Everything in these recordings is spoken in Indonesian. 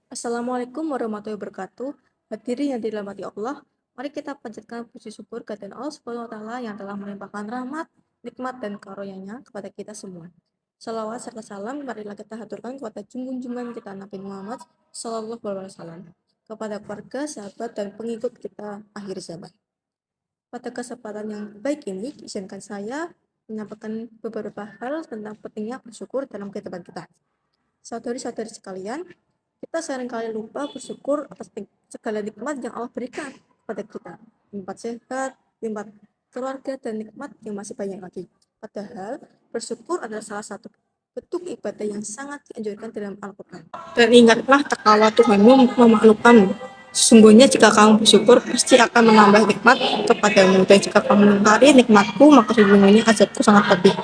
Assalamualaikum warahmatullahi wabarakatuh. Hadirin yang dirahmati Allah, mari kita panjatkan puji syukur kehadirat Allah Subhanahu wa taala yang telah melimpahkan rahmat, nikmat dan karunia-Nya kepada kita semua. Salawat serta salam marilah kita haturkan kepada junjungan kita Nabi Muhammad sallallahu alaihi wasallam, kepada keluarga, sahabat dan pengikut kita akhir zaman. Pada kesempatan yang baik ini, izinkan saya menyampaikan beberapa hal tentang pentingnya bersyukur dalam kehidupan kita. Saudari-saudari sekalian, kita seringkali lupa bersyukur atas segala nikmat yang Allah berikan kepada kita. Nikmat sehat, nikmat keluarga, dan nikmat yang masih banyak lagi. Padahal, bersyukur adalah salah satu bentuk ibadah yang sangat dianjurkan dalam Al-Quran. Dan ingatlah tak kala Tuhanmu memaklumkanmu. Sesungguhnya jika kamu bersyukur, pasti akan menambah nikmat kepadamu. Dan jika kamu mengingkari nikmatku, maka sesungguhnya azabku sangat pedih.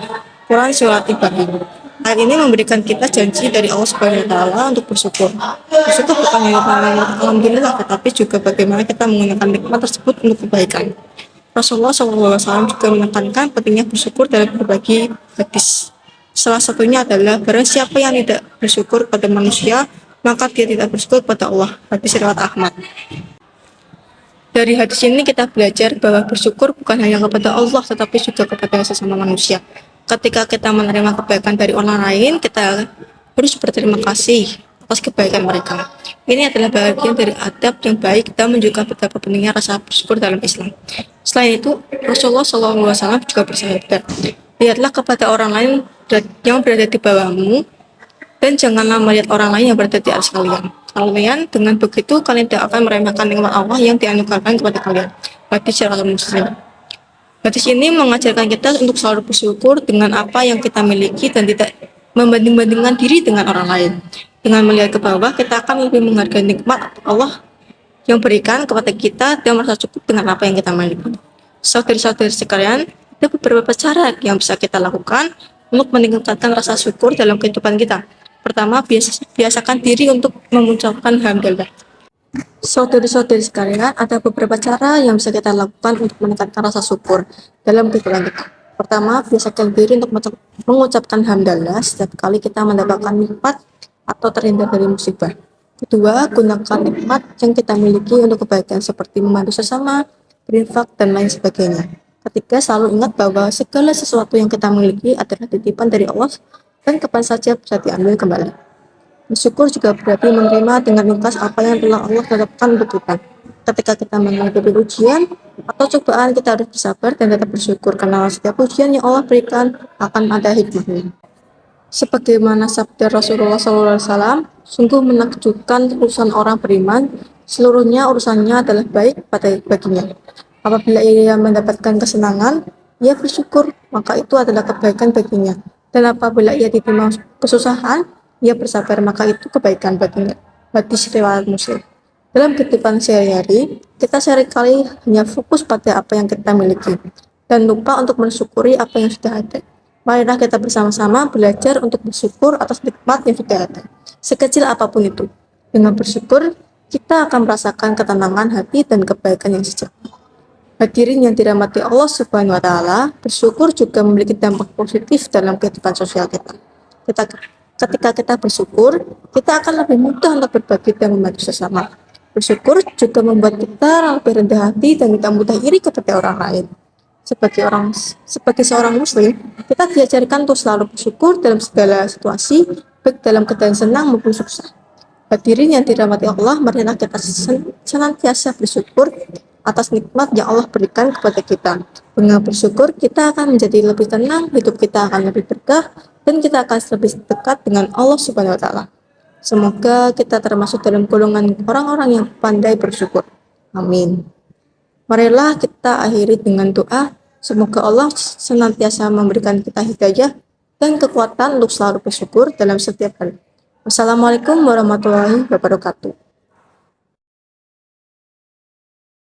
Quran Surat Ibrahim. Ayat ini memberikan kita janji dari Allah Subhanahu wa taala untuk bersyukur. Bersyukur bukan hanya karena alhamdulillah, tetapi juga bagaimana kita menggunakan nikmat tersebut untuk kebaikan. Rasulullah SAW juga menekankan pentingnya bersyukur dalam berbagai hadis. Salah satunya adalah barang siapa yang tidak bersyukur pada manusia, maka dia tidak bersyukur pada Allah. Hadis riwayat Ahmad. Dari hadis ini kita belajar bahwa bersyukur bukan hanya kepada Allah, tetapi juga kepada sesama manusia. Ketika kita menerima kebaikan dari orang lain, kita harus berterima kasih atas kebaikan mereka. Ini adalah bagian dari adab yang baik dan menunjukkan betapa pentingnya rasa bersyukur dalam Islam. Selain itu, Rasulullah SAW juga bersabda, lihatlah kepada orang lain yang berada di bawahmu, dan janganlah melihat orang lain yang berada di atas kalian. Dengan begitu kalian tidak akan meremehkan nikmat Allah yang dianugerahkan kepada kalian. Hadis riwayat Muslim. Hadis ini mengajarkan kita untuk selalu bersyukur dengan apa yang kita miliki dan tidak membanding-bandingkan diri dengan orang lain. Dengan melihat ke bawah, kita akan lebih menghargai nikmat Allah yang berikan kepada kita dan merasa cukup dengan apa yang kita miliki. Saudari-saudari sekalian, ada beberapa cara yang bisa kita lakukan untuk meningkatkan rasa syukur dalam kehidupan kita. Pertama, biasakan diri untuk mengucapkan hamdalah. Saudari-saudari sekalian, ada beberapa cara yang bisa kita lakukan untuk meningkatkan rasa syukur dalam kehidupan kita. Pertama, biasakan diri untuk mengucapkan hamdalah setiap kali kita mendapatkan nikmat atau terhindar dari musibah. Kedua, gunakan nikmat yang kita miliki untuk kebaikan seperti membantu sesama, berinfak, dan lain sebagainya. Ketiga, selalu ingat bahwa segala sesuatu yang kita miliki adalah titipan dari Allah dan kapan saja bisa diambil kembali. Bersyukur juga berarti menerima dengan ikhlas apa yang telah Allah tetapkan untuk kita. Ketika kita menghadapi ujian atau cobaan, kita harus bersabar dan tetap bersyukur karena setiap ujian yang Allah berikan akan ada hikmahnya. Sebagaimana sabda Rasulullah SAW, sungguh menakjubkan urusan orang beriman, seluruhnya urusannya adalah baik baginya. Apabila ia mendapatkan kesenangan, ia bersyukur, maka itu adalah kebaikan baginya. Dan apabila ia ditimpa kesusahan, ia bersabar, maka itu kebaikan baginya. Hadis riwayat Muslim. Dalam kehidupan sehari-hari, kita seringkali hanya fokus pada apa yang kita miliki dan lupa untuk mensyukuri apa yang sudah ada. Marilah kita bersama-sama belajar untuk bersyukur atas nikmat yang sudah ada, sekecil apapun itu. Dengan bersyukur, kita akan merasakan ketenangan hati dan kebaikan yang sejati. Hadirin yang dirahmati Allah Subhanahu wa taala, bersyukur juga memiliki dampak positif dalam kehidupan sosial kita. Ketika kita bersyukur, kita akan lebih mudah untuk berbagi dan membantu sesama. Bersyukur juga membuat kita lebih rendah hati dan tidak mudah iri kepada orang lain. Sebagai seorang muslim, kita diajarkan untuk selalu bersyukur dalam segala situasi, baik dalam keadaan senang maupun susah. Hadirin yang dirahmati Allah, marilah kita senantiasa bersyukur atas nikmat yang Allah berikan kepada kita. Dengan bersyukur, kita akan menjadi lebih tenang, hidup kita akan lebih berkah, dan kita akan lebih dekat dengan Allah Subhanahu wa taala. Semoga kita termasuk dalam golongan orang-orang yang pandai bersyukur. Amin. Marilah kita akhiri dengan doa. Semoga Allah senantiasa memberikan kita hidayah dan kekuatan untuk selalu bersyukur dalam setiap hal. Wassalamualaikum warahmatullahi wabarakatuh.